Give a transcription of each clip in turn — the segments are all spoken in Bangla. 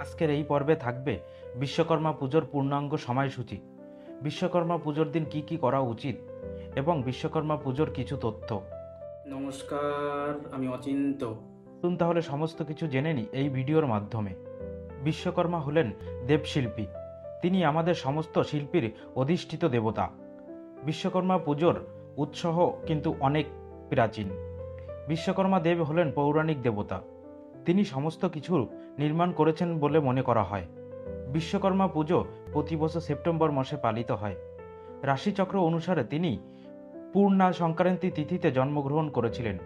আজকের এই পর্বে থাকবে বিশ্বকর্মা পুজোর পূর্ণাঙ্গ সময়সূচি, বিশ্বকর্মা পুজোর দিন কি কি করা উচিত এবং বিশ্বকর্মা পুজোর কিছু তথ্য। নমস্কার, আমি অচিন্ত। চলুন তাহলে সমস্ত কিছু জেনে নিই এই ভিডিওর মাধ্যমে। বিশ্বকর্মা হলেন দেবশিল্পী। তিনি আমাদের সমস্ত শিল্পীর অধিষ্ঠিত দেবতা। বিশ্বকর্মা পুজোর উৎসাহ কিন্তু অনেক প্রাচীন। বিশ্বকর্মা দেব হলেন পৌরাণিক দেবতা। তিনি সমস্ত কিছু নির্মাণ করেছেন বলে মনে করা হয়। বিশ্বকর্মা পুজো প্রতি বছর সেপ্টেম্বর মাসে পালিত হয়। রাশিচক্র অনুসারে তিনি পূর্ণা সংক্রান্তি তিথিতে জন্মগ্রহণ করেছিলেন।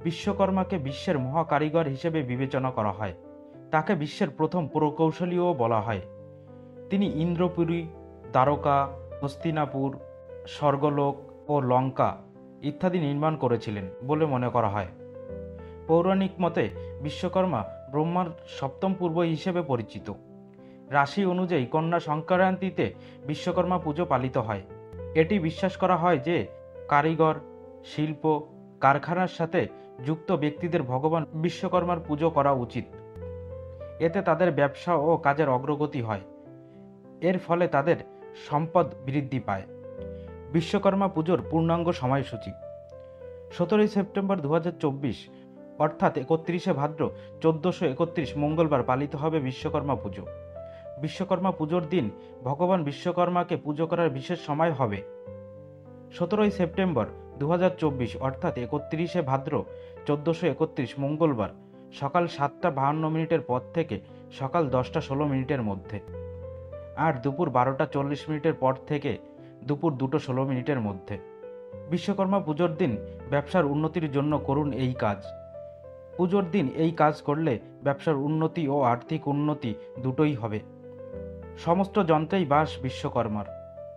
বিশ্বকর্মাকে বিশ্বের মহাকারিগর হিসেবে বিবেচনা করা হয়। তাকে বিশ্বের প্রথম প্রকৌশলীও বলা হয়। তিনি ইন্দ্রপুরী, দ্বারকা, হস্তিনাপুর, স্বর্গলোক ও লঙ্কা ইত্যাদি নির্মাণ করেছিলেন বলে মনে করা হয়। পৌরাণিক মতে বিশ্বকর্মা ব্রহ্মার সপ্তম পূর্ব হিসেবে পরিচিত। রাশি অনুযায়ী কন্যা সংক্রান্তিতে বিশ্বকর্মা পুজো পালিত হয়। এটি বিশ্বাস করা হয় যে কারিগর, শিল্প, কারখানার সাথে যুক্ত ব্যক্তিদের ভগবান বিশ্বকর্মার পুজো করা উচিত। এতে তাদের ব্যবসা ও কাজের অগ্রগতি হয়। এর ফলে তাদের সম্পদ বৃদ্ধি পায়। বিশ্বকর্মা পুজোর পূর্ণাঙ্গ সময়সূচি 17 সেপ্টেম্বর 2024 অর্থাৎ 31শে ভাদ্র 1431 মঙ্গলবার পালিত হবে বিশ্বকর্মা পুজো। বিশ্বকর্মা পুজোর দিন ভগবান বিশ্বকর্মাকে পুজো করার বিশেষ সময় হবে 17 সেপ্টেম্বর 2024 অর্থাৎ 31শে ভাদ্র 1431 মঙ্গলবার সকাল 7টা 52 পর থেকে সকাল 10টা 16 মধ্যে, আর দুপুর 12টা 40 পর থেকে দুপুর 2টা 16 মধ্যে। বিশ্বকর্মা পুজোর দিন ব্যবসার উন্নতির জন্য করুন এই কাজ। পুজোর দিন এই কাজ করলে ব্যবসার উন্নতি ও আর্থিক উন্নতি দুটোই হবে। সমস্ত যন্ত্রেই বাস বিশ্বকর্মার,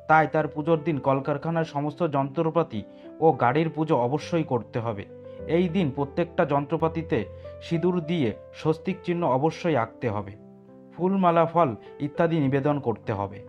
তাই তার পুজোর দিন কলকারখানার সমস্ত যন্ত্রপাতি ও গাড়ির পুজো অবশ্যই করতে হবে। এই দিন প্রত্যেকটা যন্ত্রপাতিতে সিঁদুর দিয়ে স্বস্তিক চিহ্ন অবশ্যই আঁকতে হবে। ফুল, মালা, ফল ইত্যাদি নিবেদন করতে হবে।